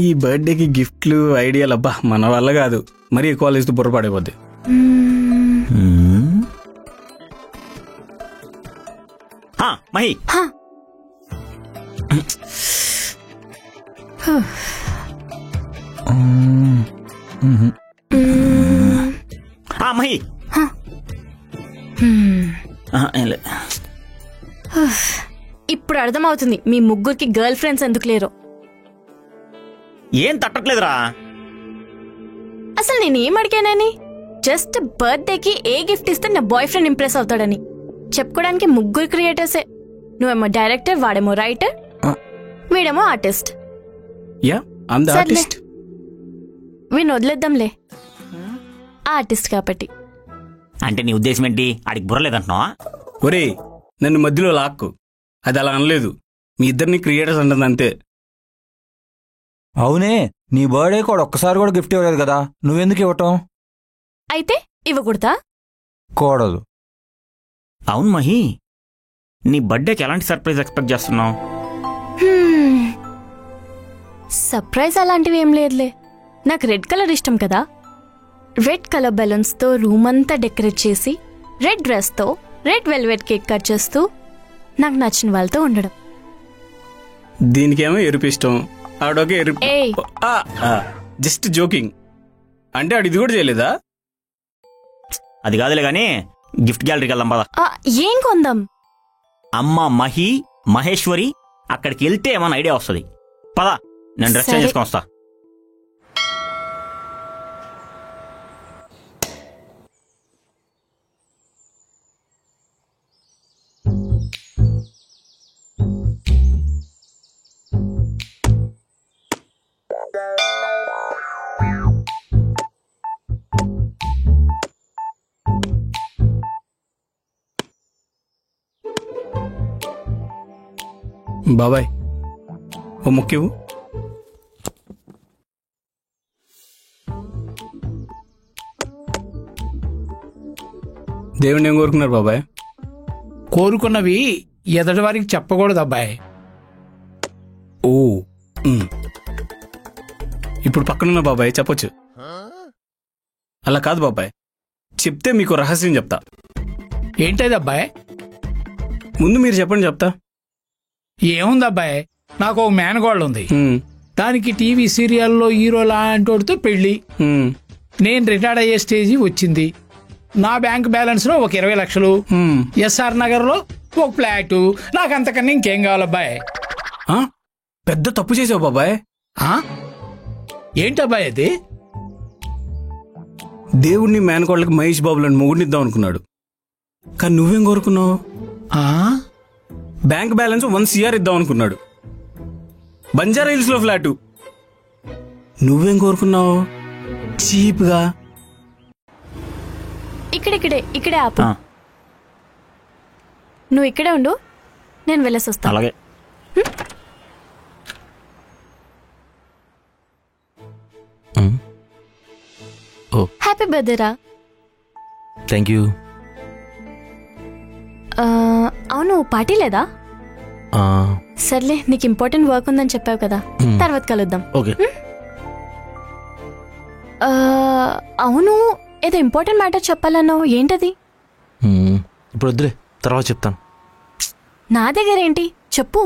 ఈ బర్త్డేకి గిఫ్ట్లు ఐడియాలు అబ్బా మన వల్ల కాదు, మరీ ఎక్కువ ఆలోచిస్తూ బుర్రపడైపోద్ది. మహి మహి ఇప్పుడు అర్థమవుతుంది మీ ముగ్గురికి గర్ల్ ఫ్రెండ్స్ ఎందుకు లేరో. ఏం తట్టట్లేదురా. అసలు నేనేం అడిగానని? జస్ట్ బర్త్డేకి ఏ గిఫ్ట్ ఇస్తే నా బాయ్ ఫ్రెండ్ ఇంప్రెస్ అవుతాడని చెప్పుకోవడానికి ముగ్గురు క్రియేటర్సే. నువ్వేమో డైరెక్టర్, వాడేమో రైటర్, వీడేమో ఆర్టిస్ట్. వీడిని వదిలేద్దాంలే, ఆర్టిస్ట్ కాబట్టి. అంటే నీ ఉద్దేశం ఏంటి? ఆడికి బుర్రలేదంటున్నావా? ఒరే నన్ను మధ్యలో లాక్కు, అది అలా అనలేదు. మీ ఇద్దరిని క్రియేటర్స్ అంటుంది అంతే. అవునే, నీ బర్త్డే కూడా ఒక్కసారి కూడా గిఫ్ట్ ఇవ్వలేదు కదా, నువ్వెందుకు ఇవ్వటం? అయితే ఇవ్వకూడదా? కూడదు. అవును మహి, నీ బర్త్డేకి ఎలాంటి సర్ప్రైజ్ ఎక్స్పెక్ట్ చేస్తున్నావు? సర్ప్రైజ్ అలాంటివి ఏం లేదులే. నాకు రెడ్ కలర్ ఇష్టం కదా. రెడ్ కలర్ బెలూన్స్తో రూమ్ అంతా డెకరేట్ చేసి, రెడ్ డ్రెస్తో రెడ్ వెల్వెట్ కేక్ కట్ చేస్తూ నాకు నచ్చిన వాళ్ళతో ఉండడం. దీనికేమో ఎరుపు ఇష్టం, ఆడోకే ఎరుపు. Just joking. అంటే ఆడు ఇది కూడా చేయలేదా? అది కాదులే గానీ గిఫ్ట్ గ్యాలరీకి వెళ్దాం పదా. ఏం కొందాం? అమ్మ మహి, మహేశ్వరి అక్కడికి వెళ్తే ఏమన్నా ఐడియా వస్తుంది. పదా, నేను డ్రెస్ చేంజ్ చేసుకొని వస్తా. బాబాయ్ ఓ ముఖ్యవు. దేవుణ్ణి ఏం కోరుకున్నారు బాబాయ్? కోరుకున్నవి ఎదటి వారికి చెప్పకూడదు అబ్బాయి. ఓ ఇప్పుడు పక్కనున్న బాబాయ్ చెప్పొచ్చు. అలా కాదు బాబాయ్, చెప్తే మీకు రహస్యం చెప్తా. ఏంటది అబ్బాయి? ముందు మీరు చెప్పండి, చెప్తా. ఏముంది అబ్బాయి, నాకు ఒక మేనగోళ్ళు ఉంది. దానికి టీవీ సీరియల్లో హీరో లాంటితో పెళ్లి. నేను రిటైర్డ్ అయ్యే స్టేజీ వచ్చింది. నా బ్యాంక్ బ్యాలెన్స్ లో ఒక 20 లక్షలు, ఎస్ఆర్ నగర్ లో ఒక ఫ్లాట్. నాకు అంతకన్నా ఇంకేం కావాలబ్బాయి? పెద్ద తప్పు చేసావు బాబాయ్. ఏంటబ్బాయి అది? దేవుడిని మేనకోళ్ళకి మహేష్ బాబులను మొగుడినిద్దాం అనుకున్నాడు, కానీ నువ్వేం కోరుకున్నావు? బ్యాంక్ బ్యాలెన్స్ 1 CR ఇద్దాం అనుకున్నాడు, బంజారా హిల్స్ లో ఫ్లాటు. నువ్వేం కోరుకున్నావు? చీప్గా. ఇక్కడే ఆపు. నువ్వు ఇక్కడే ఉండు, నేను వెళ్ళేసి వస్తా. అలాగే. హ్యాపీ బర్త్డే రా. Thank you. అవును, పార్టీ లేదా? సర్లే, నీకు ఇంపార్టెంట్ వర్క్ ఉందని చెప్పావు కదా, తర్వాత కలుద్దాం. ఓకే. అవును, ఏదో ఇంపార్టెంట్ మ్యాటర్ చెప్పాలన్నావు, ఏంటది? ఇప్పుడు వద్దులే, తర్వాత చెప్తాను. నా దగ్గర ఏంటి చెప్పు.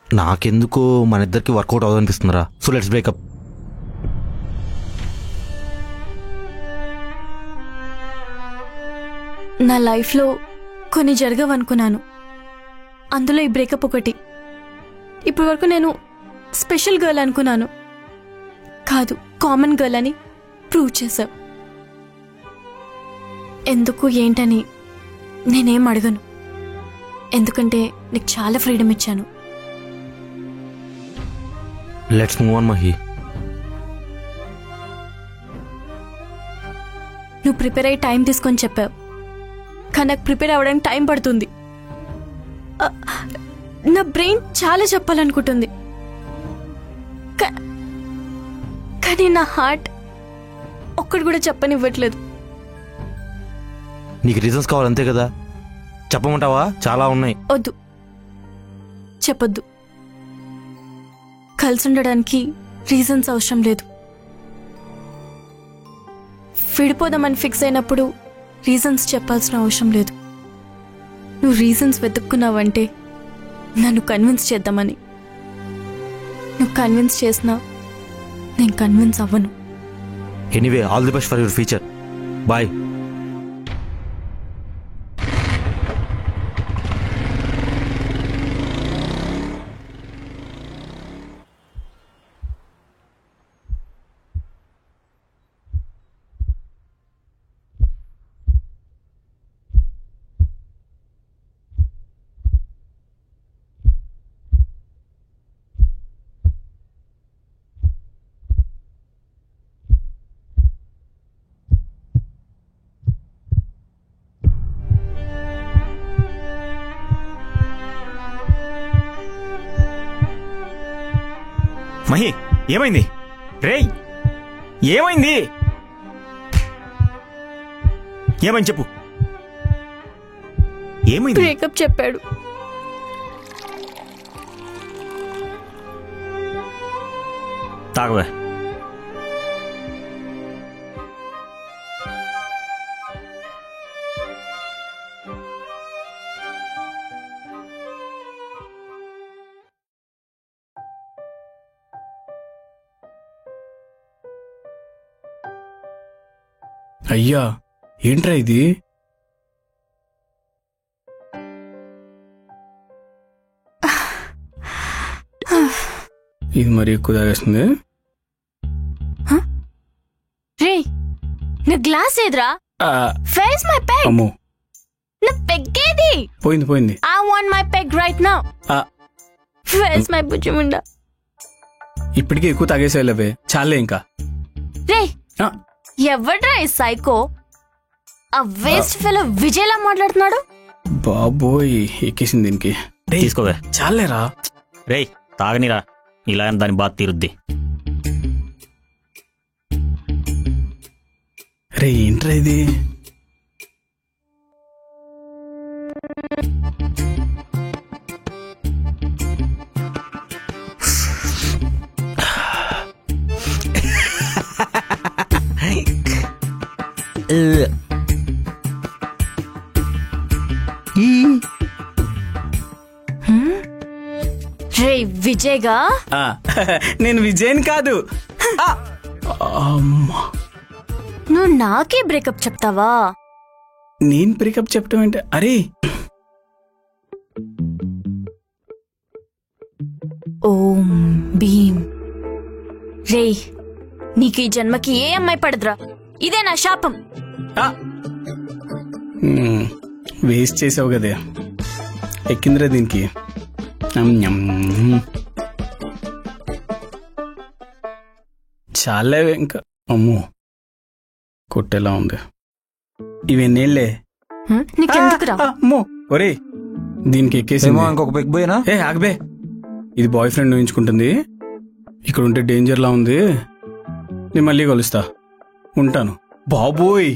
నాకెందుకు మన ఇద్దరికి వర్కౌట్ అవ్వదనిపిస్తుందిరా. So let's breakup. నా లైఫ్లో కొన్ని జరగవనుకున్నాను, అందులో ఈ బ్రేకప్ ఒకటి. ఇప్పటి వరకు నేను స్పెషల్ గర్ల్ అనుకున్నాను, కాదు కామన్ గర్ల్ అని ప్రూవ్ చేశావు. ఎందుకు ఏంటని నేనేం అడగను, ఎందుకంటే నీకు చాలా ఫ్రీడమ్ ఇచ్చాను. Let's move on Mahi. నువ్వు ప్రిపేర్ అయ్యి టైం తీసుకొని చెప్పావు, కానీ నాకు ప్రిపేర్ అవ్వడానికి టైం పడుతుంది. నా బ్రెయిన్ చాలా చెప్పాలనుకుంటుంది, కానీ నా హార్ట్ ఒక్కడు కూడా చెప్పనివ్వట్లేదు. నీకు రీజన్స్ కావాలంతే కదా, చెప్పమంటావా? చాలా ఉన్నాయి. వద్దు, చెప్పొద్దు. కలిసి ఉండడానికి రీజన్స్ అవసరం లేదు. విడిపోదామని ఫిక్స్ అయినప్పుడు రీజన్స్ చెప్పాల్సిన అవసరం లేదు. నువ్వు రీజన్స్ వెతుక్కున్నావంటే నన్ను కన్విన్స్ చేద్దామని. నువ్వు కన్విన్స్ చేసినా నేను కన్విన్స్ అవ్వను. Anyway, all the best for your future. Bye. Mahi, ఏమైంది? రేయ్, ఏమైంది? ఏమైంది చెప్పు. ఏమైంది? బ్రేకప్ చెప్పాడు. తాగవే. అయ్యా, ఏంట్రా ఇది? ఇది మరి ఎక్కువ తాగేస్తుంది. రే, నా గ్లాస్ ఏదిరా? Where's my peg? అమ్మో, నా పెగ్గేది? పోయింది. I want my peg right now. Where's my బుజ్జిముండా? ఇప్పటికే ఎక్కువ తాగేసేలవే, చాలే ఇంకా. రే, ఎవడ్రా ఈ సైకో? ఆ వేస్ట్ ఫెలో విజయ్లా మాట్లాడుతున్నాడు. బాబోయ్, ఎక్కేసింది దీనికి. తీసుకోవే. చాలేరా. రేయ్, తాగనిరా, ఇలా దాని బాధ తీరుద్ది. రే, ఏంట్రా ఇది? రే విజయ్గా, నేను విజయన్ కాదు. అమ్మా, నువ్వు నాకే బ్రేకప్ చెప్తావా? నేను బ్రేకప్ చెప్పడం ఏంటి? అరే, ఓం భీమ్. రే, నీకు ఈ జన్మకి ఏ అమ్మాయి పడదురా, ఇదే నా శాపం. వేస్ట్ చేసావు కదే, ఎక్కిందిరా దీనికి. చాలా ఇంకా. అమ్మో, కొట్టేలా ఉంది. ఇవన్నీళ్ళే. నీకెందుకురా? అమ్మో, ఒరే, దీనికి ఎక్కేసేమో. ఇంకొక బిగ్ బాయ్నా? ఏ ఆగబే, ఇది బాయ్ ఫ్రెండ్ ఊహించుకుంటుంది. ఇక్కడ ఉంటే డేంజర్లా ఉంది. నేను మళ్ళీ కలుస్తా, ఉంటాను. బాబోయ్,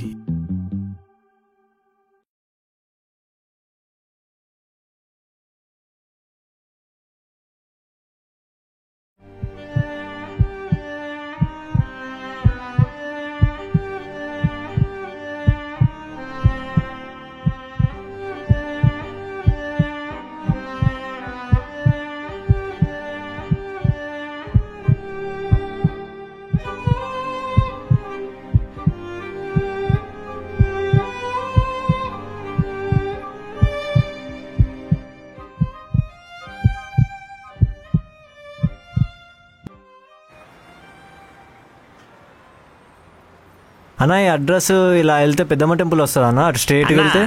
అన్న, ఈ అడ్రస్ ఇలా వెళ్తే పెద్దమ్మ టెంపుల్ వస్తుందా అన్న? అటు స్ట్రైట్ వెళ్తే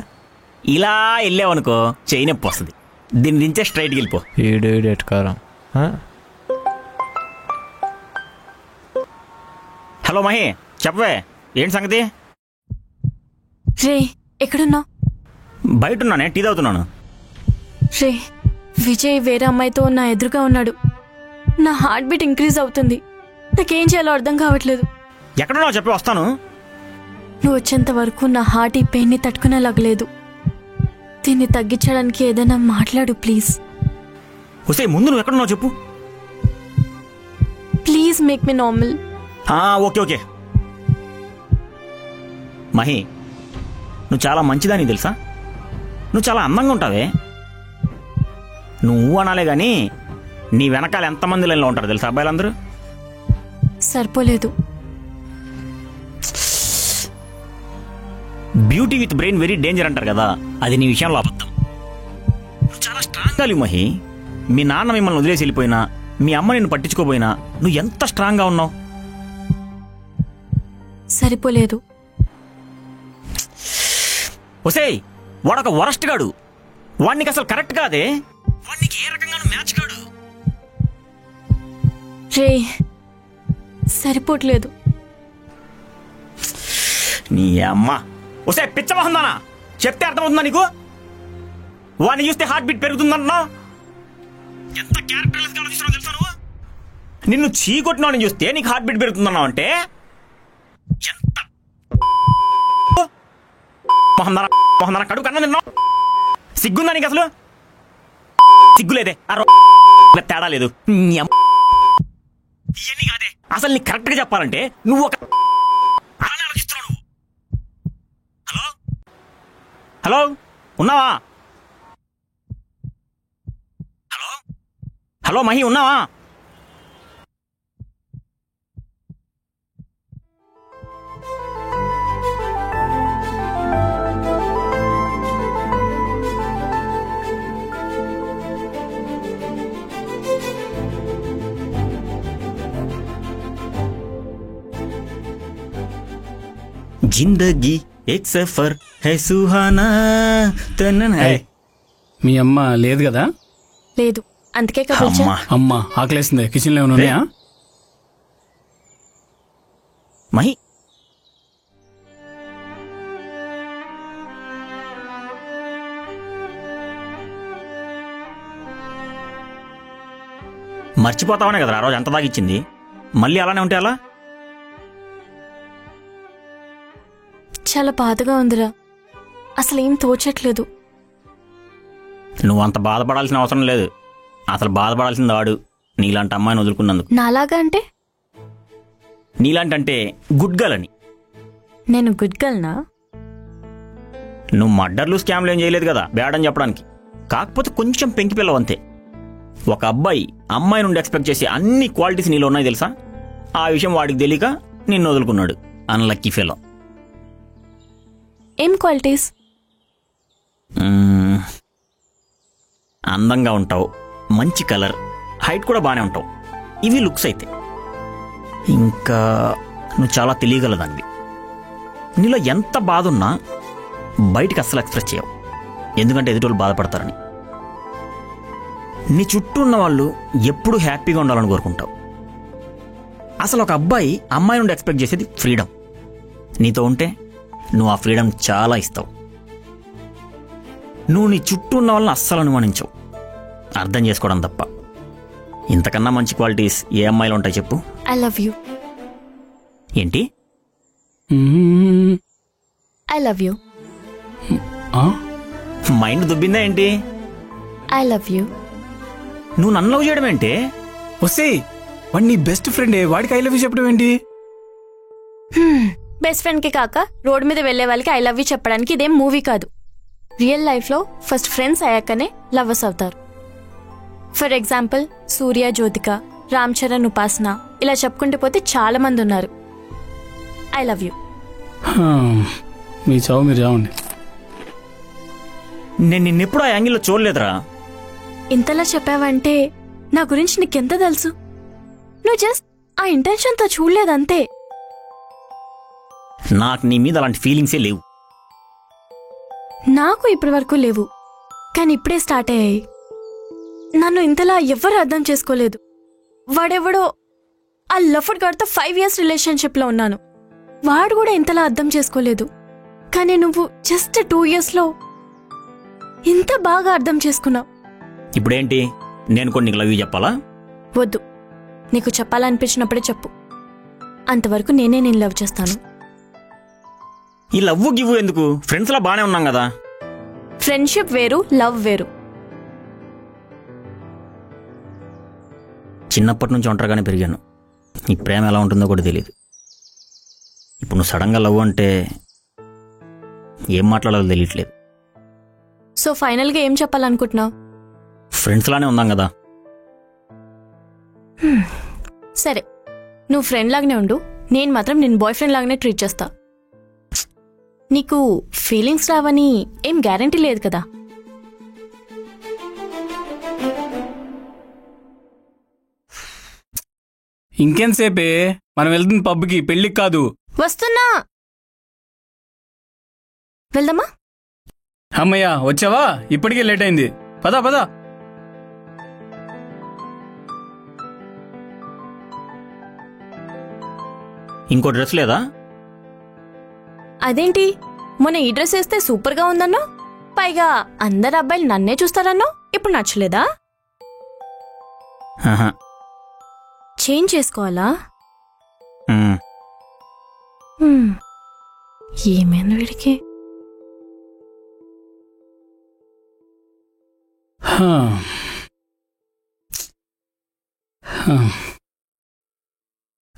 ఇలా వెళ్ళావనుకో చెయ్యి నొప్పి వస్తుంది. దీని దించే స్ట్రైట్కి వెళ్ళిపో. ఈడేట్ కారం. హలో మహి, చెప్పవే, ఏంటి సంగతి? రే, ఎక్కడున్నావు? బయట ఉన్నానే, టీ తాగుతున్నాను. రే, విజయ్ వేరే అమ్మాయితో నా ఎదురుగా ఉన్నాడు. నా హార్ట్ బీట్ ఇంక్రీజ్ అవుతుంది. నాకేం చేయాలో అర్థం కావట్లేదు. ఎక్కడున్నావు చెప్పి వస్తాను. నువ్వు వచ్చేంత వరకు నా హార్ట్ ఈ పెయిన్ని తట్టుకునేలాగలేదు. దీన్ని తగ్గించడానికి ఏదైనా మాట్లాడు ప్లీజ్. వస్తే ముందు నువ్వు ఎక్కడున్నావు చెప్పు. Please make me normal. Okay okay. Mahi, నువ్వు చాలా మంచిదాని తెలుసా? నువ్వు చాలా అందంగా ఉంటావే. నువ్వు అనాలే గాని నీ వెనకాల ఎంతమంది లైన్లో ఉంటారు తెలుసా అబ్బాయిలందరూ? సరిపోలేదు. Beauty with brain very danger అంటారు కదా, అది నీ విషయంలో అబద్ధం. నువ్వు చాలా స్ట్రాంగ్గా లేవు మహి. మీ నాన్న మిమ్మల్ని వదిలేసి వెళ్ళిపోయినా, మీ అమ్మ నిన్ను పట్టించుకోపోయినా నువ్వు ఎంత స్ట్రాంగ్గా ఉన్నావు. సరిపోలేదు. ఒసేయ్, వాడొక వరస్ట్ గాడు. వాడికి అసలు కరెక్ట్ కాదే. వాడికి ఏ రకంగానూ మ్యాచ్ కాడు. రే, సరిపోవట్లేదు. నీ అమ్మ. ఒసే పిచ్చమహందానా, చెప్తే అర్థమవుతుందా నీకు? వాడిని చూస్తే హార్ట్ బీట్ పెరుగుతుందన్నా. ఎంత క్యారెక్టర్లెస్ గా ఆలోచిస్తున్నావు తెలుసా నువ్వు? నిన్ను చీకొట్టినవాడిని చూస్తే నీకు హార్ట్ బీట్ పెరుగుతుందన్నావు అంటే ఎంత మహందానా కడుపు కన్నా తిన్నావు. సిగ్గుందా నీకు అసలు? సిగ్గులేదే. తేడా లేదు. ఇవన్నీ కాదే. అసలు నీకు కరెక్ట్ గా చెప్పాలంటే నువ్వు ఒక ఆలోచిస్తున్నావు నువ్వు. హలో హలో, ఉన్నావా? హలో హలో మహి, ఉన్నావా? జిందగీ ఏక్ సఫర్ హై సుహానా తనన్ హై. మీ అమ్మ లేదు కదా? లేదు, అందుకే కదా. అమ్మ ఆకలేస్తుంది. కిచెన్ లో ఏమైనా ఉన్నాయా? మహి, మర్చిపోతావనే కదా ఆ రోజు ఎంత దాగిచ్చింది. మళ్ళీ అలానే ఉంటే అలా? చాలా బాధగా ఉందిరా. అసలు ఏం తోచట్లేదు. నువ్వు అంత బాధపడాల్సిన అవసరం లేదు. అసలు బాధపడాల్సింది వాడు, నీలాంటి అమ్మాయిని వదులుకున్నందుకు. నాలాగా అంటే? నీలాంటి గుడ్ గర్ల్ అని. నేను గుడ్ గర్ల్నా? నువ్వు మర్డర్లు స్కామ్లు ఏం చేయలేదు కదా బ్యాడ్ అని చెప్పడానికి. కాకపోతే కొంచెం పెంకి పిల్లవు అంతే. ఒక అబ్బాయి అమ్మాయి నుండి ఎక్స్పెక్ట్ చేసే అన్ని క్వాలిటీస్ నీలో ఉన్నాయి తెలుసా? ఆ విషయం వాడికి తెలియక నిన్ను వదులుకున్నాడు. Unlucky fellow. ఏం క్వాలిటీస్? అందంగా ఉంటావు, మంచి కలర్, హైట్ కూడా బాగానే ఉంటావు. ఇవి లుక్స్ అయితే. ఇంకా నువ్వు చాలా తెలియగలదానివి. నీలో ఎంత బాధ ఉన్నా బయటికి అస్సలు ఎక్స్ప్రెస్ చేయవు, ఎందుకంటే ఎదుటోళ్ళు బాధపడతారని. నీ చుట్టూ ఉన్న వాళ్ళు ఎప్పుడూ హ్యాపీగా ఉండాలని కోరుకుంటావు. అసలు ఒక అబ్బాయి అమ్మాయి నుండి ఎక్స్పెక్ట్ చేసేది ఫ్రీడమ్. నీతో ఉంటే నువ్వు ఆ ఫ్రీడమ్ చాలా ఇస్తావు. నువ్వు నీ చుట్టూ ఉన్న వాళ్ళని అస్సలు అనుమానించవు, అర్థం చేసుకోవడం తప్ప. ఇంతకన్నా మంచి క్వాలిటీస్ ఏ అమ్మాయిలో ఉంటాయి చెప్పు? I love you. ఏంటి? I love you. మైండ్ దుబ్బిందా ఏంటి? I love you. నువ్వు నన్ను లవ్ చేయడం ఏంటి? వస్తే వాడు నీ బెస్ట్ ఫ్రెండే, వాడికి ఐ లవ్ యూ చెప్పడం ఏంటి? బెస్ట్ ఫ్రెండ్ కి కాక రోడ్ మీద వెళ్లే వాళ్ళకి ఐ లవ్ యూ చెప్పడానికి ఇదేం మూవీ కాదు. రియల్ లైఫ్ లో ఫస్ట్ ఫ్రెండ్స్ అయ్యాకనే లవర్స్ అవుతారు. ఫర్ ఎగ్జాంపుల్ సూర్య, జ్యోతిక, రామ్ చరణ్, ఉపాసన, ఇలా చెప్పుకుంటూ పోతే చాలా మంది ఉన్నారు. I love you. మీ చావు మీరు చావండి. నేను నిన్నెప్పుడు ఆ యాంగిల్లో చూడలేదురా. ఇంతలా చెప్పావంటే నా గురించి నీకెంత తెలుసు? నువ్వు జస్ట్ ఆ ఇంటెన్షన్తో చూడలేదంతే. నాకు నీ మీద అలాంటి ఫీలింగ్సే లేవు. నాకు ఇప్పటి వరకు లేవు, కానీ ఇప్పుడే స్టార్ట్ అయ్యాయి. నన్ను ఇంతలా ఎవ్వరు అర్థం చేసుకోలేదు. వాడెవడో ఆ లఫ్డ్ గాడితో 5 years రిలేషన్షిప్లో ఉన్నాను, వాడు కూడా ఇంతలా అర్థం చేసుకోలేదు. కానీ నువ్వు జస్ట్ 2 yearsలో ఇంత బాగా అర్థం చేసుకున్నావు. ఇప్పుడేంటి, నేను కొన్ని లవ్ యూ చెప్పాలా? వద్దు, నీకు చెప్పాలనిపించినప్పుడే చెప్పు. అంతవరకు నేనే నేను లవ్ చేస్తాను. ఈ లవ్ గివ్ ఎందుకు? ఫ్రెండ్స్ లా బానే ఉన్నాం కదా. ఫ్రెండ్షిప్ వేరు, లవ్ వేరు. చిన్నప్పటి నుంచి ఒంటరిగానే పెరిగాను. ఈ ప్రేమ ఎలా ఉంటుందో కూడా తెలియదు. ఇప్పుడు నువ్వు సడన్గా లవ్ అంటే ఏం మాట్లాడాలో తెలియట్లేదు. సో ఫైనల్గా ఏం చెప్పాలనుకుంటున్నావు? ఫ్రెండ్స్ లానే ఉందాం కదా. సరే, నువ్వు ఫ్రెండ్ లాగానే ఉండు, నేను మాత్రం నేను బాయ్ ఫ్రెండ్ లాగానే ట్రీట్ చేస్తా. నీకు ఫీలింగ్స్ రావని ఏం గ్యారంటీ లేదు కదా. ఇంకెంతసేపే, మనం వెళ్తుంది పబ్కి, పెళ్ళికి కాదు. వస్తున్నా, వెళ్దామా? అమ్మయ్యా వచ్చావా? ఇప్పటికే లేట్ అయింది. పదా పదా. ఇంకో డ్రెస్ లేదా? అదేంటి, మొన్న ఈ డ్రెస్ వేస్తే సూపర్ గా ఉందన్నా, పైగా అందరు అబ్బాయిలు నన్నే చూస్తారన్నా, ఇప్పుడు నచ్చలేదా? ఆహా. చేంజ్ చేసుకోవాలా? ఉమ్. ఏమైంది వీడికి?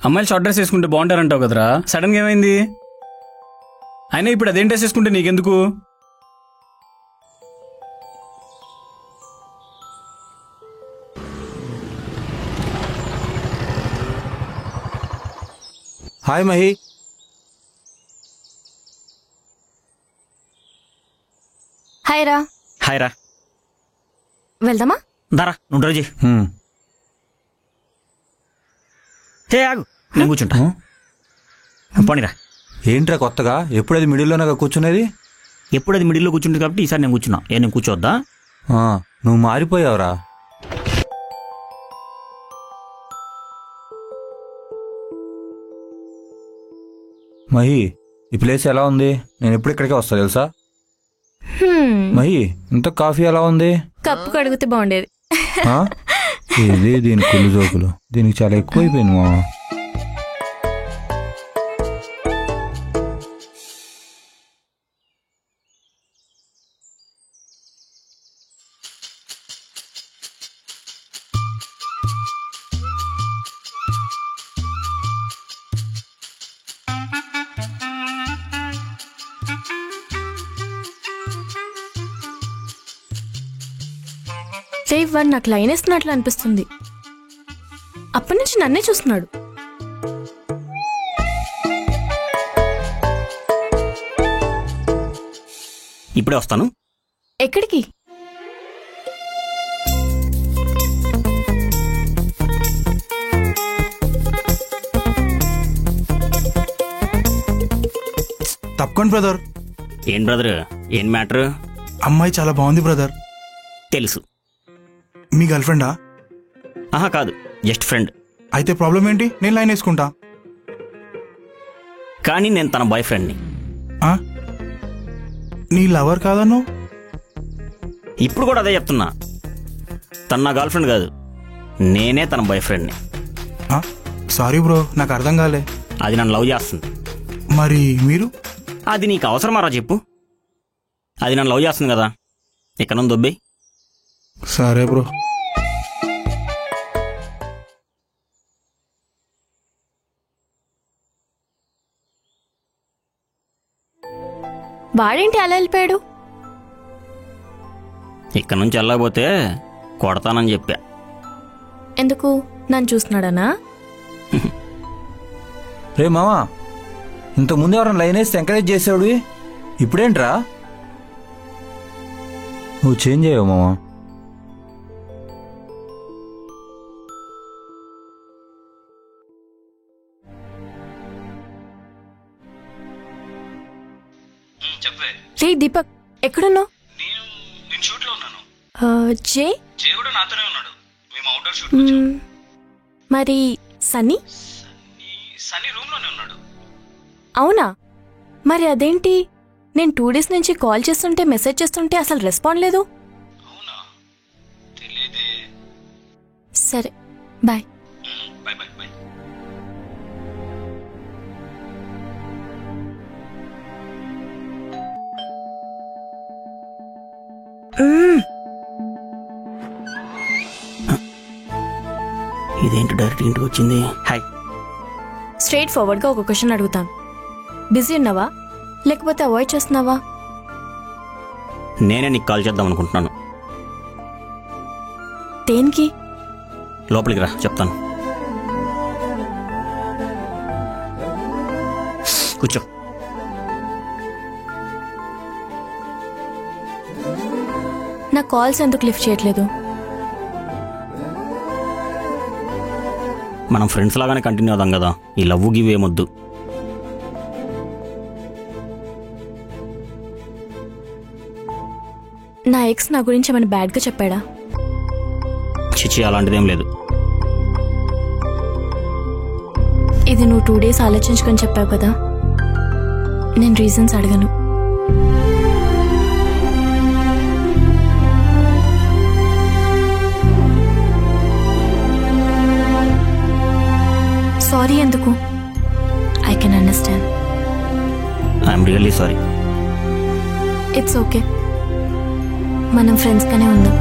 అమ్మాయిలు షార్ట్ డ్రెస్ వేసుకుంటే బాగుంటారంటావు కదరా, సడన్గా ఏమైంది? అయినా ఇప్పుడు అదేం డ్రెస్ వేసుకుంటే నీకెందుకు? హాయ్ మహి. హాయ్ రా. హాయ్ రా. వెళ్దామా? దారా నువ్వు డ్రైవ్ చేయి. హ్మ్. హే ఆగు, నేను కూర్చుంటా. పోనీరా. ఏంట్రా కొత్తగా? ఎప్పుడు అది మిడిల్లోనే కూర్చునేది? ఎప్పుడు అది మిడిల్లో కూర్చుంటుంది కాబట్టి ఈసారి నేను కూర్చున్నా. నేను కూర్చోవద్దా? ఆ, నువ్వు మారిపోయావురా. మహి, ఈ ప్లేస్ ఎలా ఉంది? నేను ఎప్పుడు ఇక్కడికే వస్తా తెలుసా? మహి, ఇంత కాఫీ ఎలా ఉంది? కప్పు కడిగితే బాగుండేది. ఆ? ఇది దీని కుళ్ళు జోకులు, దీనికి చాలా ఎక్కువైపోయింది మా. వాడు నాకు లైన్ వేస్తున్నట్లు అనిపిస్తుంది. అప్పటి నుంచి నన్నే చూస్తున్నాడు. ఇప్పుడే వస్తాను. ఎక్కడికి? తప్పకుండా బ్రదర్. ఏం బ్రదర్, ఏం మ్యాటర్? అమ్మాయి చాలా బాగుంది బ్రదర్. తెలుసు. మీ గర్ల్ ఫ్రెండా? ఆహా కాదు, జస్ట్ ఫ్రెండ్. అయితే ప్రాబ్లం ఏంటి? నేను లైన్ వేసుకుంటా. కానీ నేను తన బాయ్ ఫ్రెండ్ని. నీ లవర్ కాదను? ఇప్పుడు కూడా అదే చెప్తున్నా. తన నా గర్ల్ ఫ్రెండ్ కాదు, నేనే తన బాయ్ ఫ్రెండ్ని. సారీ బ్రో, నాకు అర్థం కాలే. అది నన్ను లవ్ చేస్తుంది. మరి మీరు? అది నీకు అవసరమారా చెప్పు? అది నన్ను లవ్ చేస్తుంది కదా, ఇక్కడ నుండి దొబ్బే. సరే బ్రో. వాడేంటి అలా వెళ్ళిపోయాడు? ఇక్కడ నుంచి వెళ్ళకపోతే కొడతానని చెప్పా. ఎందుకు? నన్ను చూస్తున్నాడనా? రే మామా, ఇంతకుముందు ఎవరైనా లైన్ వేస్తే ఎంకరేజ్ చేసేవాడు, ఇప్పుడేంట్రా నువ్వు చేంజ్ అయ్యావు మామా. రే దీపక్, ఎక్కడున్నావు? నేను షూట్ లో ఉన్నాను. జే కూడా నాతోనే ఉన్నాడు. మేము అవుట్డోర్ షూట్. మరి సన్నీ? సన్నీ రూమ్ లోనే ఉన్నాడు. అవునా? మరి అదేంటి, నేను 2 days నుంచి కాల్ చేస్తుంటే మెసేజ్ చేస్తుంటే అసలు రెస్పాండ్ లేదు. అవునా? తెలియదే. సరే, బాయ్. By by by. ఇదేంటి డైరెక్ట్ ఇంటికి వచ్చింది? హాయ్. స్ట్రైట్ ఫార్వర్డ్గా ఒక క్వశ్చన్ అడుగుతాను. బిజీ ఉన్నావా లేకపోతే అవాయిడ్ చేస్తున్నావా? నేనే నీకు కాల్ చేద్దాం అనుకుంటున్నాను. దేనికి? లోపలికి రా, చెప్తాను. కూర్చో. నా కాల్స్ ఎందుకు లిఫ్ట్ చేయట్లేదు? మనం ఫ్రెండ్స్ లాగానే కంటిన్యూ అవుదాం కదా, ఈ లవ్ గివ్ ఏమొద్దు. నా ఎక్స్ నా గురించి ఏమైనా బ్యాడ్గా చెప్పాడా? చిచి, అలాంటిదేం లేదు. ఇది నువ్వు 2 days ఆలోచించుకొని చెప్పావు కదా, నేను రీజన్స్ అడగను. సారీ ఎందుకు? I can understand. I'm really sorry. It's okay, మనం ఫ్రెండ్స్గానే ఉందాం.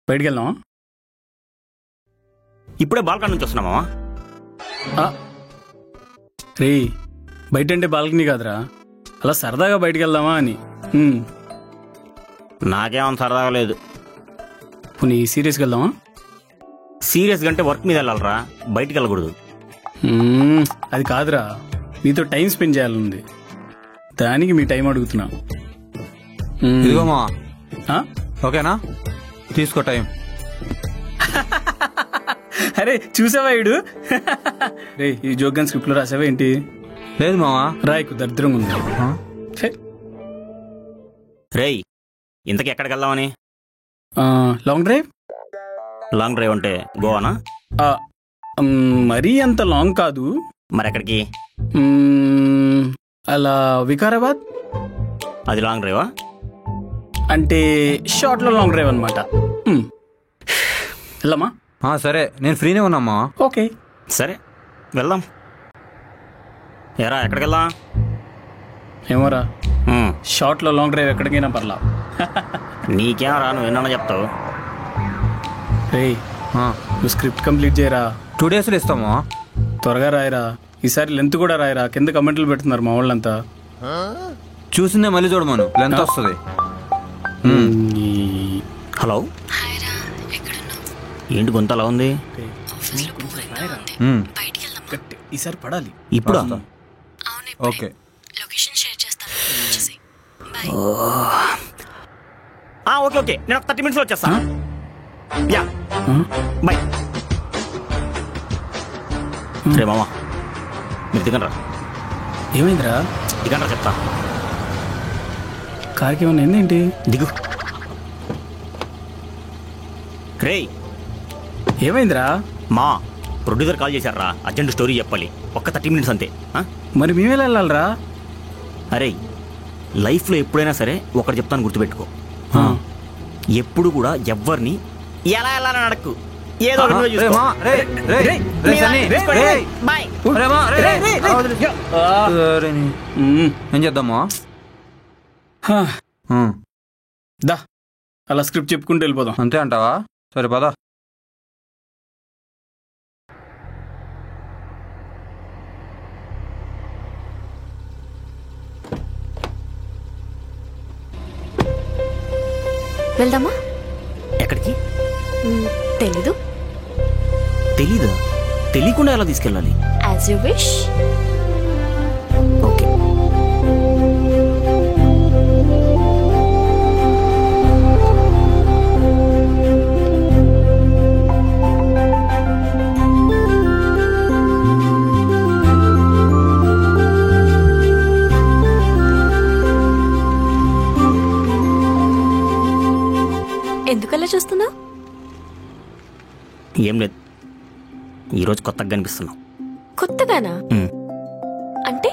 బయటికి వెళ్దామా? ఇప్పుడే బాల్కనీ నుంచి వస్తున్నామా? రే, బయట అంటే బాల్కనీ కాదురా, అలా సరదాగా బయటికి వెళ్దామా అని. నాకేమన్నా సరదాగా లేదు. పోనీ సీరియస్గా వెళ్దామా? సీరియస్గా అంటే వర్క్ మీద వెళ్ళాలరా, బయటికి వెళ్ళకూడదు. అది కాదురా, మీతో టైం స్పెండ్ చేయాలనుంది, దానికి మీ టైం అడుగుతున్నా. ఇదిగో మా ఓకేనా, తీసుకో టైం. అరే చూసావా ఇడు? రే, ఈ జోక్గాన్ స్క్రిప్ట్ లో రాసావా ఏంటి? లేదు మావా, రాయకు, దరిద్రంగా ఉంది. రేయ్, ఇంతకీ ఎక్కడికి వెళ్దామని? Long drive. లాంగ్ డ్రైవ్ అంటే గోవానా? మరీ అంత లాంగ్ కాదు. మరి ఎక్కడికి? అలా వికారాబాద్. అది లాంగ్ డ్రైవా? అంటే షార్ట్ లో లాంగ్ డ్రైవ్ అనమాట. వెళ్దామా? సరే, నేను ఫ్రీనే ఉన్నామా. ఓకే సరే వెళ్దాం. ఎరా, ఎక్కడికి వెళ్దాం? ఏమోరా, షార్ట్ లో లాంగ్ డ్రైవ్ ఎక్కడికైనా పర్లా. నీకేం రా, నువ్వు ఎన్నన్నా చెప్తావు. రే, నువ్వు స్క్రిప్ట్ కంప్లీట్ చేయరా. 2 daysలో ఇస్తామా. త్వరగా రాయరా, ఈసారి లెంత్ కూడా రాయరా. కింద కమెంట్లు పెడుతున్నారు మా వాళ్ళంతా. చూసిందే మళ్ళీ చూడమను, లెంత్ వస్తుంది. హలో, ఏంటి గొంత అలా ఉంది? ఈసారి పడాలి. ఇప్పుడు ఓకే, ఓకే ఓకే, నేను ఒక 30 minutes వచ్చేస్తా. Yeah, bye. రే మామా, మీరు దిగండ్రా. ఏమైందిరా? దిగండ్రా చెప్తా. కార్కి ఏమన్నా ఏంటి? దిగు. రే, ఏమైందిరా? మా ప్రొడ్యూసర్ కాల్ చేశారా, అర్జెంట్ స్టోరీ చెప్పాలి, ఒక్క 30 minutes అంతే. మరి మేమే వెళ్ళాలరా? అరే, లైఫ్లో ఎప్పుడైనా సరే ఒకటి చెప్తాను, గుర్తుపెట్టుకో. ఎప్పుడు కూడా ఎవ్వరిని ఎలా ఎలా అడక్కు, ఏదో ఒకటి చూసుకో. ఏం చేద్దామా? దా, అలా స్క్రిప్ట్ చెప్పుకుంటూ వెళ్ళిపోదాం. అంతే అంటావా? సరే పదా. వెళ్దామా? ఎక్కడికి? తెలీదు. తెలీదా? తెలియకుండా ఎలా తీసుకెళ్ళాలి? As you wish. ఓకే. ఎందుకలా చూస్తున్నావు? ఏం లేదు, ఈరోజు కొత్తగా కనిపిస్తున్నావు. కొత్తగానా? అంటే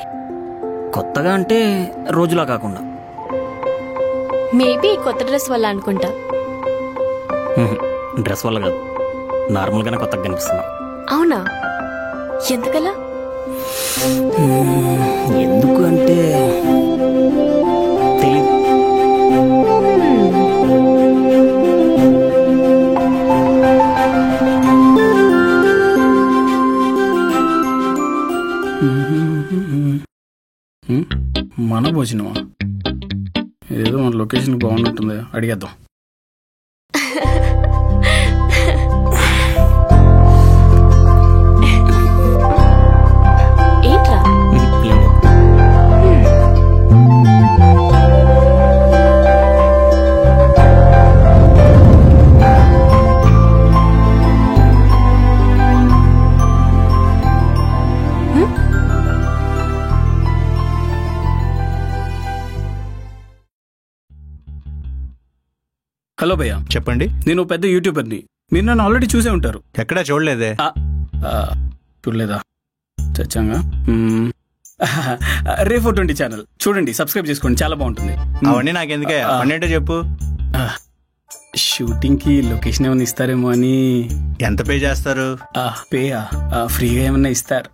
కొత్తగా అంటే రోజులా కాకుండా. మేబీ కొత్త డ్రెస్ వల్ల అనుకుంటా. డ్రెస్ వల్ల కాదు, నార్మల్గానే కొత్తగా కనిపిస్తున్నా. అవునా? ఎందుకలా? ఎందుకు అంటే తెలీదు. మన భోజనమా? ఏదో మన లొకేషన్ బాగున్నట్టుంది, అడిగేద్దాం. ఏంట్రా? హలో భయ్యా, చెప్పండి. నేను పెద్ద యూట్యూబర్ని. మీరు నన్ను ఆల్రెడీ చూసే ఉంటారు. ఎక్కడా చూడలేదే. చూడలేదా? చచ్చాగా. రే420 ఛానల్ చూడండి, సబ్స్క్రైబ్ చేసుకోండి, చాలా బాగుంటుంది. అవన్నీ నాకెందుకే, అన్నేంటో చెప్పు. షూటింగ్ కి లొకేషన్ ఏమైనా ఇస్తారేమో అని. ఎంత పే చేస్తారు? పేయా? ఫ్రీగా ఏమన్నా ఇస్తారు?